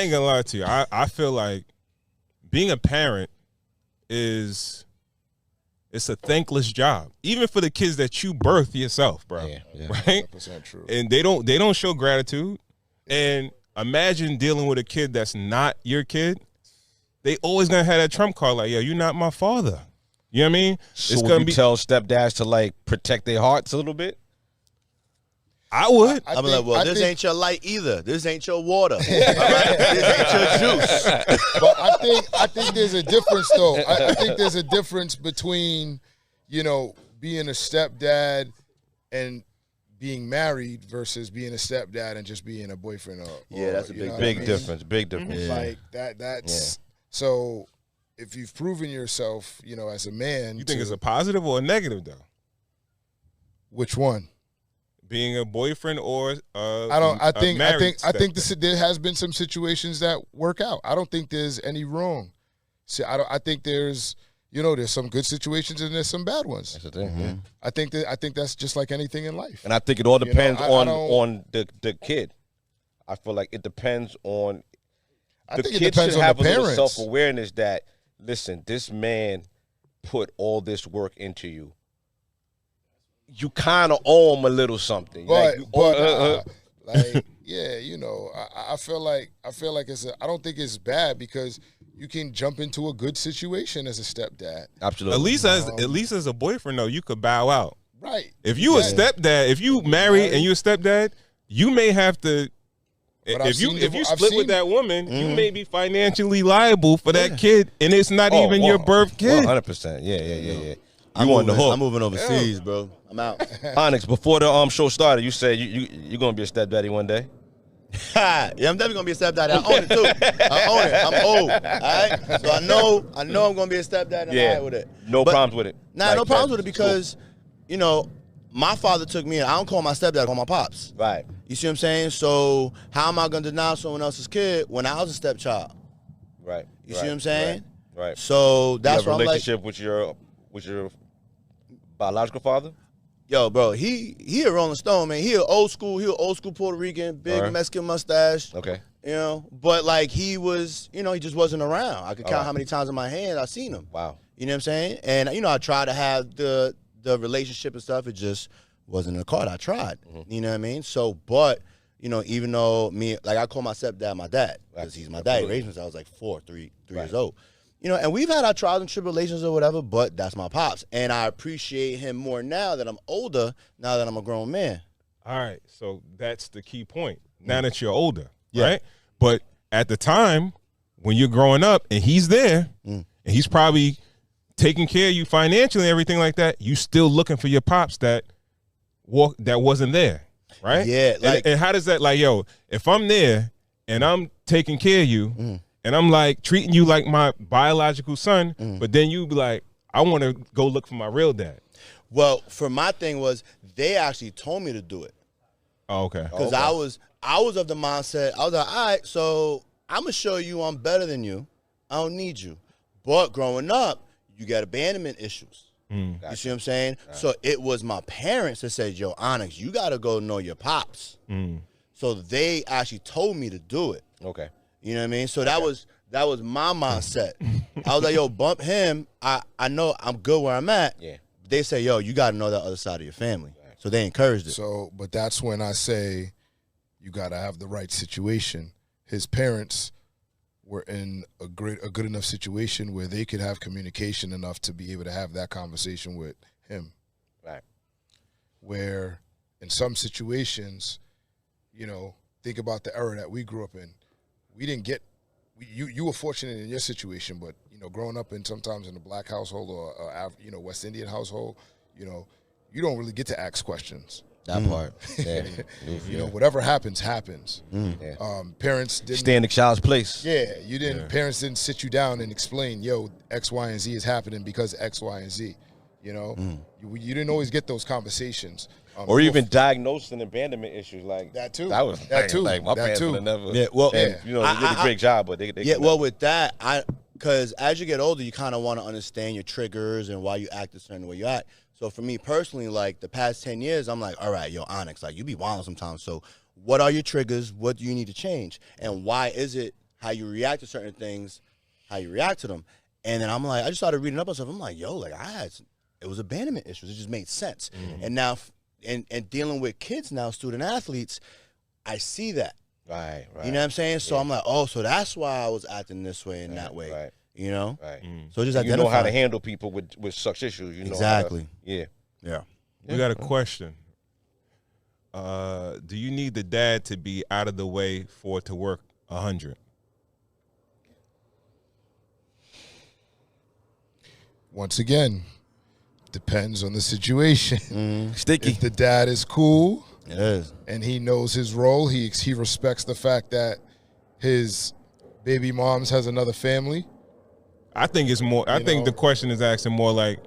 ain't gonna lie to you. I feel like being a parent it's a thankless job, even for the kids that you birth yourself, bro. Yeah. Right? 100% true. And they don't show gratitude. And imagine dealing with a kid that's not your kid. They always gonna have that trump card, like, yo, you're not my father. You know what I mean? So it's would gonna you be. tell stepdads to like protect their hearts a little bit? I would. I'm like, well, this ain't your light either. This ain't your water. All right? This ain't your juice. But I think there's a difference, though. I think there's a difference between, you know, being a stepdad and being married versus being a stepdad and just being a boyfriend. Yeah, that's a Big difference. Big difference. Yeah. Like that's so. If you've proven yourself, you know, as a man, You think it's a positive or a negative though? which one? Being a boyfriend or I think there has been some situations that work out. I don't think there's any wrong. See, I think there's some good situations and there's some bad ones. That's the thing. Yeah. I think that's just like anything in life. And I think it all depends I on the kid. I feel like it depends on. I The think it kid depends should on have the a little parents. self-awareness that, listen, this man put all this work into you. You kind of owe him a little something. But, Like, yeah, I feel like I don't think it's bad because you can jump into a good situation as a stepdad. absolutely. at least as a boyfriend though, you could bow out. Right. If you a stepdad, if you married and you a stepdad, you may have to. But If you I've split seen- with that woman, you may be financially liable for that kid, and it's not even your birth kid. 100%. Yeah. I'm You on the hook. moving overseas, bro. I'm out. Onyx, before the show started, you said you're going to be a stepdaddy one day. Yeah, I'm definitely gonna be a stepdaddy. I own it too. I own it. I'm old. All right, so I know I'm gonna be a stepdad. And I'm all right with it. No problems with it. Nah, no problems with it because, my father took me in. I don't call my stepdad, I call my pops. Right. You see what I'm saying? So how am I gonna deny someone else's kid when I was a stepchild? Right. You see what I'm saying? Right. So that's you have why a I'm like, relationship with your biological father? yo, bro, he a Rolling Stone, man. He an old school Puerto Rican, big Mexican mustache. Okay. But like he was, he just wasn't around. I could count right. how many times in my hand I seen him. Wow. You know what I'm saying? And I tried to have the relationship and stuff. It just wasn't in the card. I tried. You know what I mean? So, but even though I call my stepdad my dad because he's my dad. He raised me since I was like 3 years old. And we've had our trials and tribulations or whatever, but that's my pops. And I appreciate him more now that I'm older, now that I'm a grown man. All right, so that's the key point. Now that you're older, right? But at the time when you're growing up and he's there, and he's probably taking care of you financially and everything like that, you still looking for your pops that wasn't there, right? Yeah. And how does that, like, yo, if I'm there and I'm taking care of you, and I'm like treating you like my biological son, but then you be like, I want to go look for my real dad. Well, for my thing was they actually told me to do it. Oh, okay. Because I was of the mindset, I was like, all right, so I'm going to show you I'm better than you. I don't need you. But growing up, you got abandonment issues. You see what I'm saying? So it was my parents that said, yo, Onyx, you got to go know your pops. So they actually told me to do it. Okay. You know what I mean? So that was my mindset. I was like, yo, bump him. I know I'm good where I'm at. Yeah. They say, yo, you got to know that other side of your family. So they encouraged it. So, but that's when I say you got to have the right situation. His parents were in a good enough situation where they could have communication enough to be able to have that conversation with him. Right. Where in some situations, think about the era that we grew up in. We didn't get you were fortunate in your situation, but growing up sometimes in a black household or West Indian household, you don't really get to ask questions. That part. Yeah. Whatever happens. Yeah. Parents didn't Stay in the child's place. Yeah, you didn't. Parents didn't sit you down and explain, yo, X, Y, and Z is happening because X, Y, and Z. You didn't always get those conversations. Or even diagnosing abandonment issues like that too. That was like my parents would have never. Yeah, well, and, they did a great job, but they well, with that, because as you get older, you kind of want to understand your triggers and why you act a certain way you act. So for me personally, like the past 10 years, I'm like, all right, yo, Onyx, like you be wilding sometimes. So what are your triggers? What do you need to change? And why is it how you react to certain things, how you react to them. And then I'm like, I just started reading up on stuff. I'm like, yo, like it was abandonment issues. It just made sense. And now, and dealing with kids now, student athletes, I see that. Right. You know what I'm saying? So I'm like, oh, so that's why I was acting this way and that way. Right. You know? Right. So just you know how to handle people with such issues. You know exactly. Yeah. We got a question. Do you need the dad to be out of the way for it to work 100? Once again, depends on the situation. Sticky. If the dad is cool, It is. and he knows his role, he respects the fact that his baby mom's has another family. I think it's more. I think the question is asking more like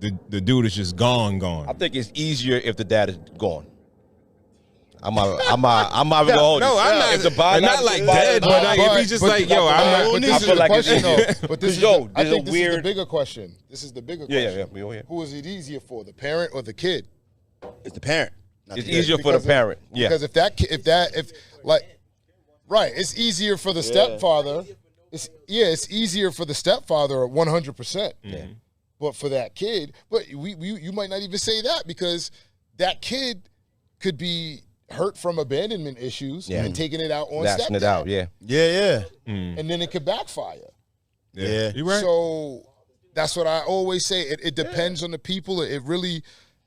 the dude is just gone. I think it's easier if the dad is gone. I'm not even gonna hold you. No, I'm not. If the Not like dead, but like, if he's just like, yo, I'm But not. this is feel the like question, it's- though. But this is Yo, I there's a think this is the weird- bigger question. This is the bigger question. Yeah. We all here. Who is it easier for, the parent or the kid? It's the parent. Not It's the kid. easier for the parent. Yeah. Because it's easier for the stepfather. It's easier for the stepfather 100%. Yeah. But for that kid, but you might not even say that, because that kid could be hurt from abandonment issues and taking it out on Lashing stepdad. it out. Yeah. Yeah. And then it could backfire. Yeah. You right. So that's what I always say. It depends on the people. It really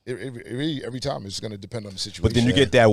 every time it's going to depend on the situation. But then you get that